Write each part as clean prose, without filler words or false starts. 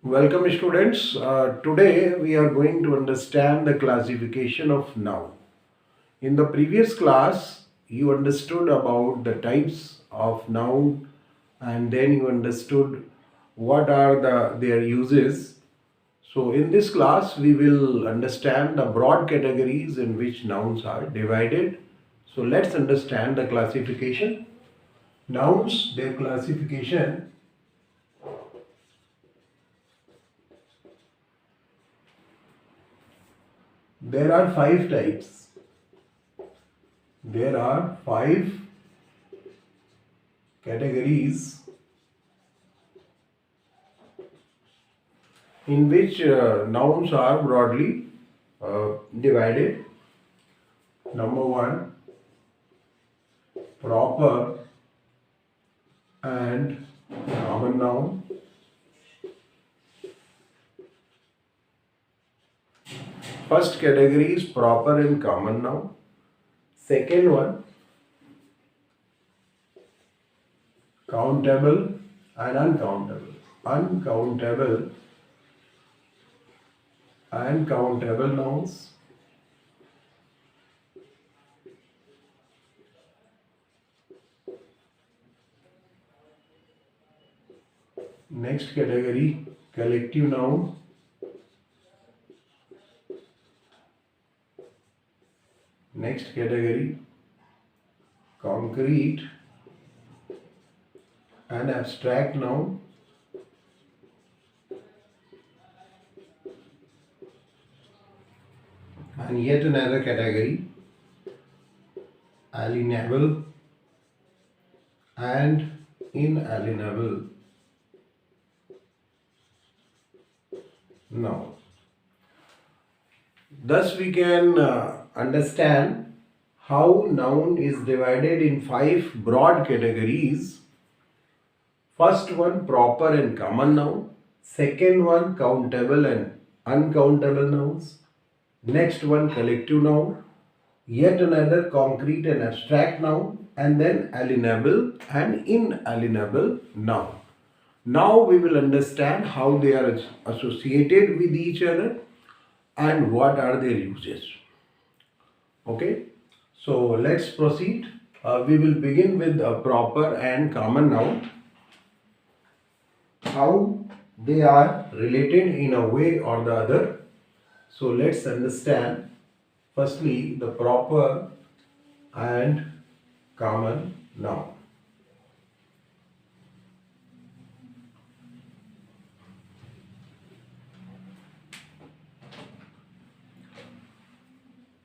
Welcome students. Today we are going to understand the classification of noun. In the previous class you understood about the types of noun and then you understood what are their uses. So in this class we will understand the broad categories in which nouns are divided. So let's understand the classification. Nouns, their classification. There are five types. There are five categories in which nouns are broadly divided. Number one, proper and common noun. First category is proper and common noun. Second one, countable and uncountable. Uncountable and countable nouns. Next category, collective noun. Next category, concrete and abstract noun. And yet another category, alienable and inalienable noun. Thus we can understand how noun is divided in five broad categories. First one, proper and common noun. Second one, countable and uncountable nouns. Next one, collective noun. Yet another, concrete and abstract noun. And then alienable and inalienable noun. Now we will understand how they are associated with each other and what are their uses. Okay, so let's proceed. We will begin with a proper and common noun. How they are related in a way or the other. So let's understand firstly the proper and common noun.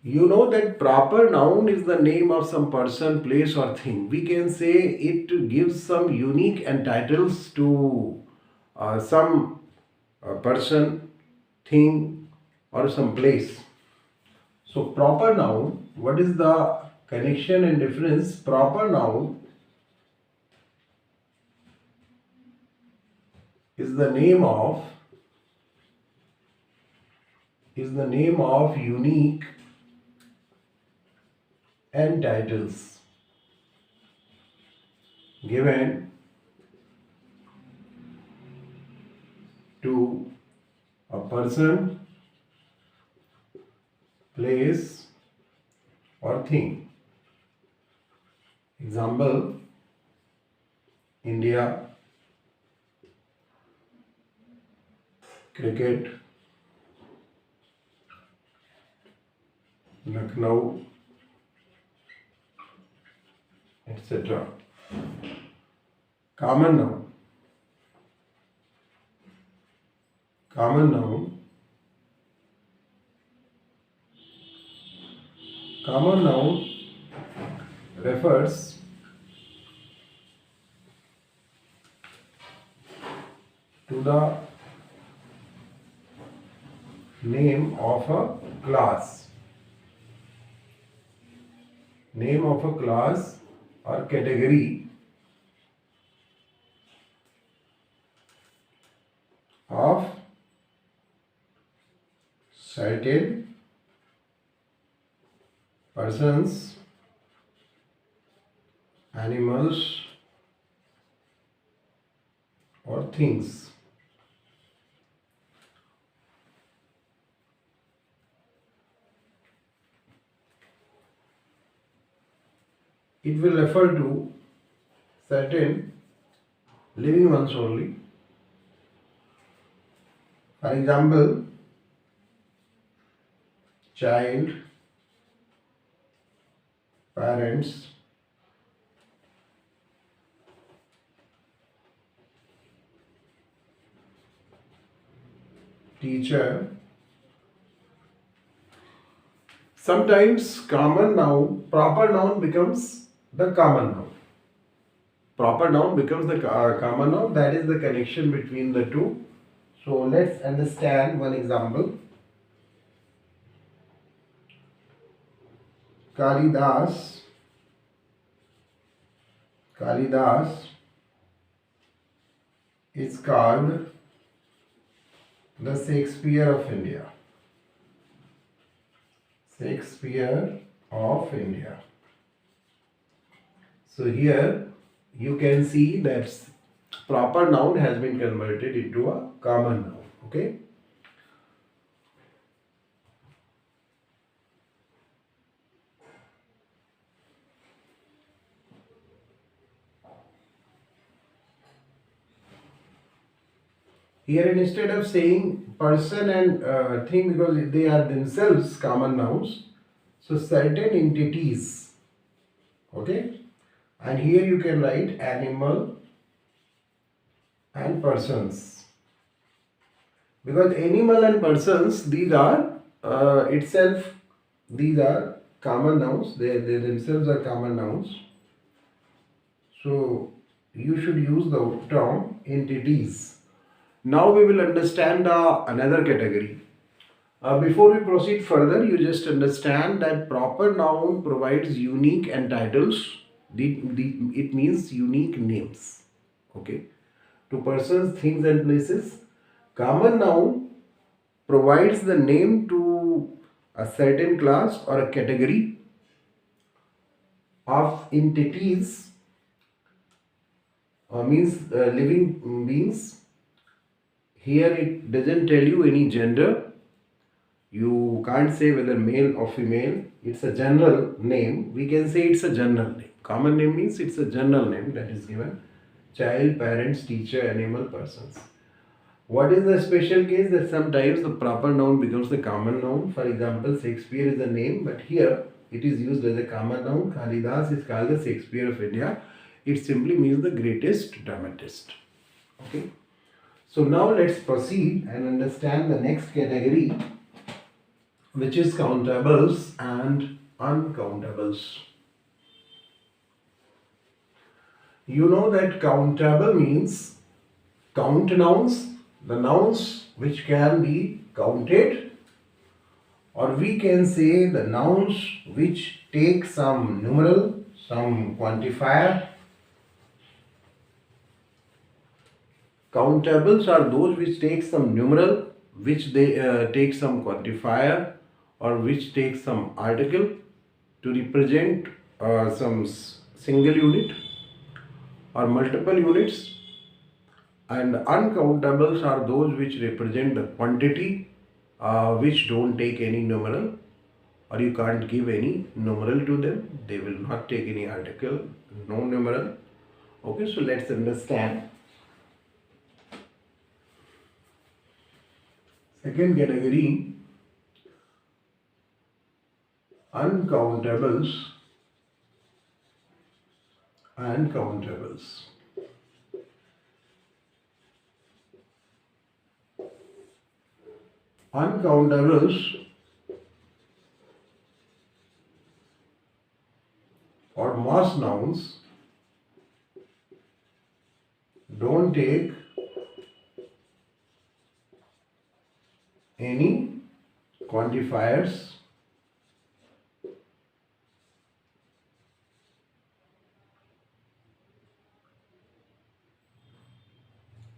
You know that proper noun is the name of some person, place or thing. We can say it gives some unique entitles to some person, thing or some place. So proper noun, what is the connection and difference? Proper noun is the name of unique entitles given to a person, place or thing. Example, India, cricket, Lucknow, etc. Common noun. Common noun. Common noun refers to the name of a class. Name of a class or category of certain persons, animals or things. it will refer to certain living ones only. For example, child, parents, teacher. Sometimes common noun, proper noun becomes the common noun. Proper noun becomes the common noun. That is the connection between the two. So let's understand one example. Kalidas is called the Shakespeare of India. Shakespeare of India. So here you can see that proper noun has been converted into a common noun. Okay. Here instead of saying person and thing, because they are themselves common nouns, so certain entities. Okay. And here you can write animal and persons, because animal and persons, these are itself, these are common nouns. They themselves are common nouns. So you should use the term entities. Now we will understand another category. Before we proceed further, you just understand that proper noun provides unique entitles. It means unique names. Okay. To persons, things and places. Common noun provides the name to a certain class or a category of entities, means living beings. Here it doesn't tell you any gender. You can't say whether male or female. It's a general name. We can say it's a general name. Common name means it's a general name that is given. Child, parents, teacher, animal, persons. What is the special case? That sometimes the proper noun becomes the common noun. For example, Shakespeare is a name, but here it is used as a common noun. Kalidas is called the Shakespeare of India. It simply means the greatest dramatist. Okay. So now let's proceed and understand the next category, which is countables and uncountables. You know that countable means count nouns, the nouns which can be counted, or we can say the nouns which take some numeral, some quantifier. Countables are those which take some numeral, which they take some quantifier, or which take some article to represent some single unit or multiple units. And uncountables are those which represent the quantity, which don't take any numeral, or you can't give any numeral to them. They will not take any article, no numeral. Okay, so let's understand. Second category, uncountables and countables. Uncountables or mass nouns don't take any quantifiers,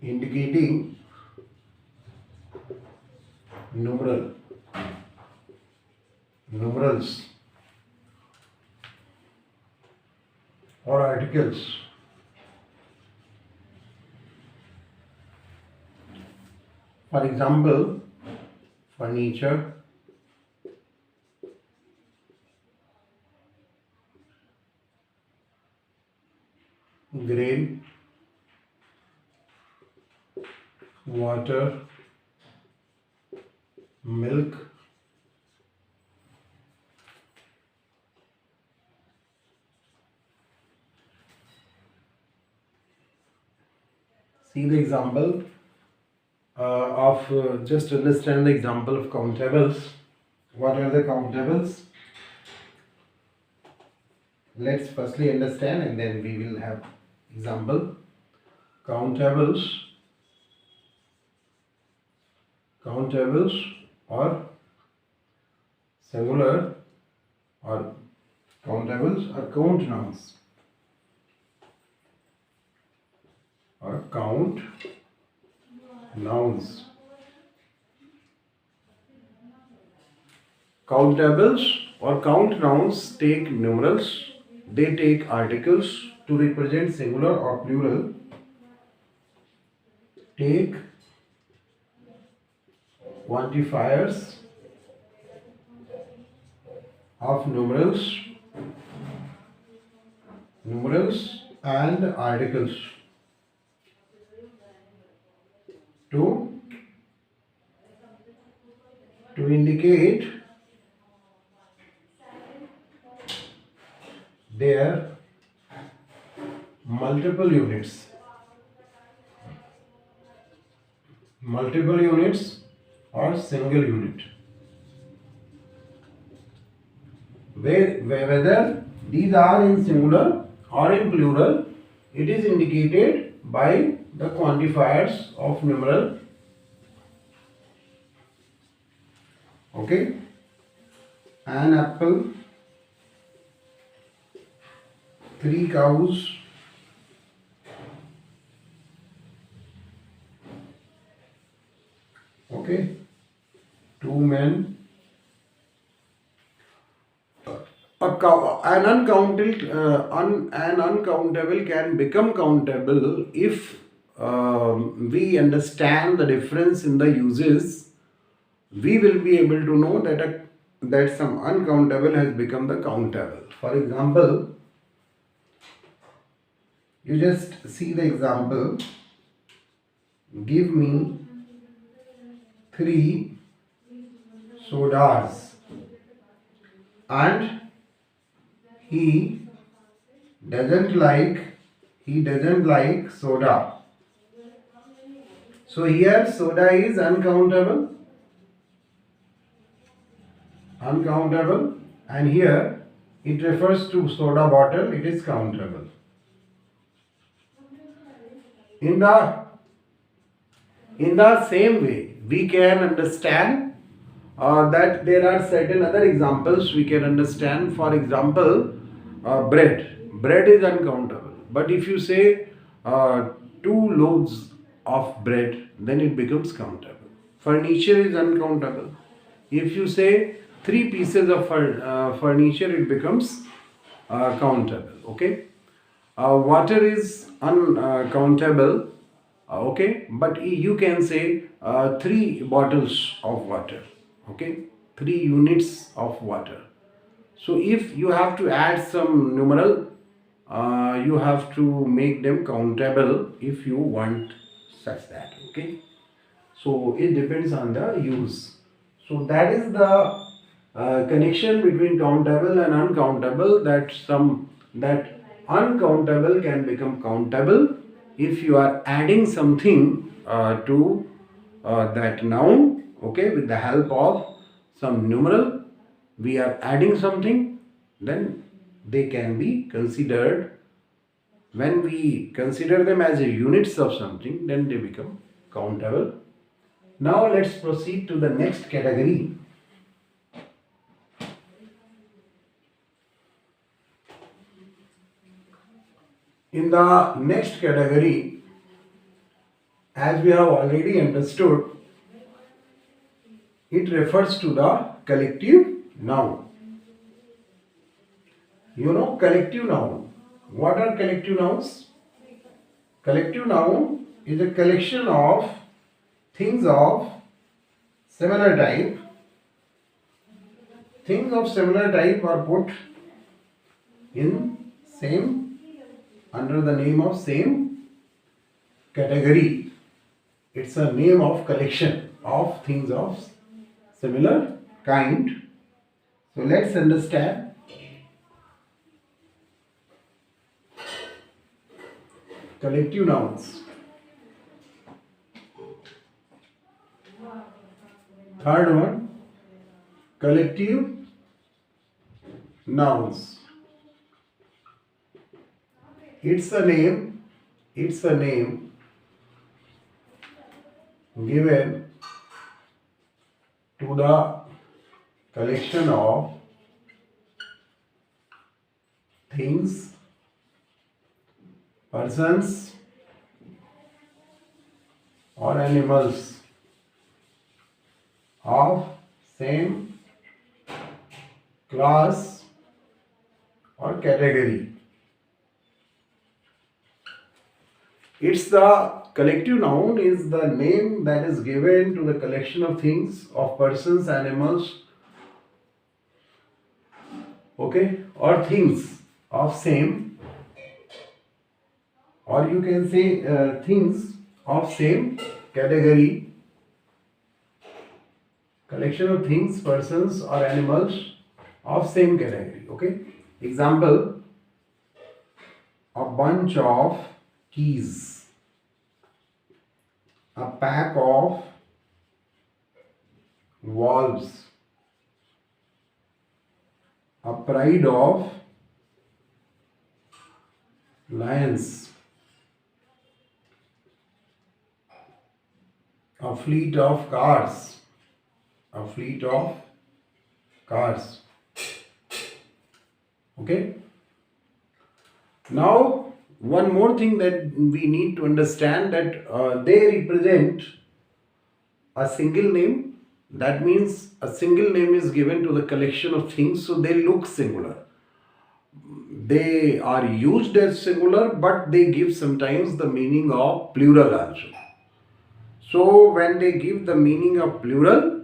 indicating numerals or articles. For example, furniture, grain, water, milk, see the example just understand the example of countables. What are the countables? Let's firstly understand and then we will have example. Countables or singular or countables are count nouns or count nouns. Countables or count nouns take numerals, they take articles to represent singular or plural, take quantifiers of numerals and articles to indicate their multiple units or single unit. Whether these are in singular or in plural, it is indicated by the quantifiers of numeral. Okay, an apple, 3 cows, okay, 2 men. An uncountable can become countable if we understand the difference in the uses. We will be able to know that some uncountable has become the countable. For example, you just see the example. Give me 3 sodas and he doesn't like soda. So here soda is uncountable, and here it refers to soda bottle, it is countable. In the same way, we can understand that there are certain other examples we can understand. For example, bread is uncountable, but if you say 2 loaves of bread, then it becomes countable. Furniture is uncountable. If you say 3 pieces of furniture, it becomes countable. Okay, water is uncountable. Okay, but you can say 3 bottles of water. Okay, 3 units of water. So if you have to add some numeral, you have to make them countable if you want such that. Okay, so it depends on the use. So that is the connection between countable and uncountable, that uncountable can become countable if you are adding something to that noun. Okay, with the help of some numeral we are adding something, then they can be considered. When we consider them as a units of something, then they become countable. Now let's proceed to the next category. In the next category, as we have already understood, it refers to the collective noun. You know collective noun. What are collective nouns? Collective noun is a collection of things of similar type. Things of similar type are put in same under the name of same category. It's a name of collection of things of similar kind. So let's understand. Collective nouns. Third one, collective nouns. It's a name given to the collection of things, persons or animals of same class or category. It's the collective noun is the name that is given to the collection of things, of persons, animals, okay, or things of same, or you can say things of same category. Collection of things, persons or animals of same category. Okay. Example, a bunch of keys, a pack of wolves, a pride of lions, a fleet of cars. A fleet of cars. Okay. Now, one more thing that we need to understand, that they represent a single name. That means a single name is given to the collection of things, so they look singular. They are used as singular, but they give sometimes the meaning of plural also. So when they give the meaning of plural,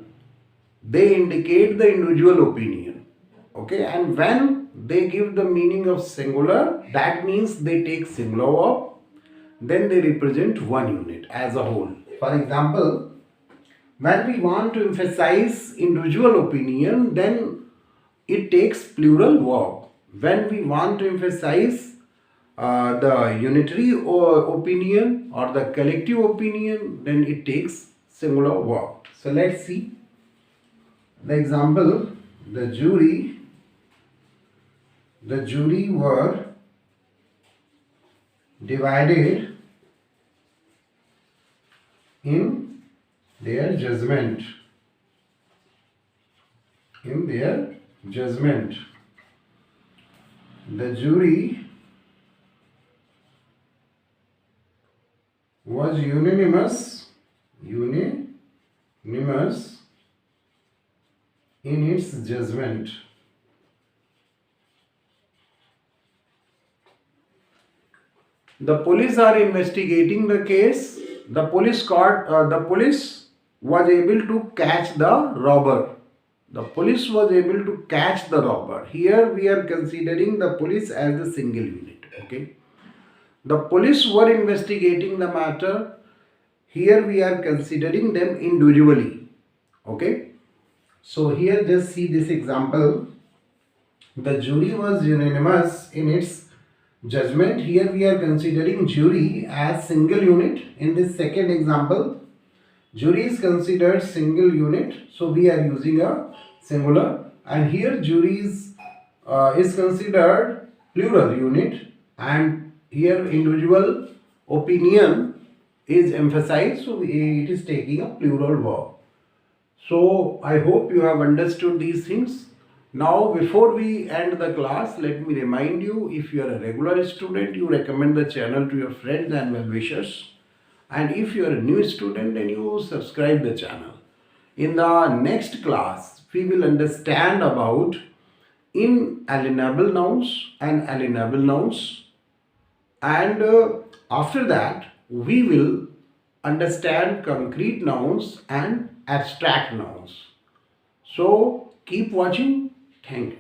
they indicate the individual opinion. Okay, and when they give the meaning of singular, that means they take singular verb, then they represent one unit as a whole. For example, when we want to emphasize individual opinion, then it takes plural verb. When we want to emphasize the unitary opinion or the collective opinion, then it takes singular verb. So let's see. The example, the jury were divided in their judgment. The jury was unanimous in its judgment. The police are investigating the case. The police was able to catch the robber. The police was able to catch the robber. Here we are considering the police as the single unit. Okay. The police were investigating the matter. Here we are considering them individually. Okay. So here just see this example. The jury was unanimous in its judgment. Here we are considering jury as single unit. In this second example, jury is considered single unit, so we are using a singular, and here jury is considered plural unit, and here individual opinion is emphasized, so it is taking a plural verb. So I hope you have understood these things. Now before we end the class, let me remind you, if you are a regular student, you recommend the channel to your friends and well-wishers. And if you are a new student, then you subscribe the channel. In the next class, we will understand about inalienable nouns and alienable nouns. And after that, we will understand concrete nouns and abstract nouns. So keep watching. Thank you.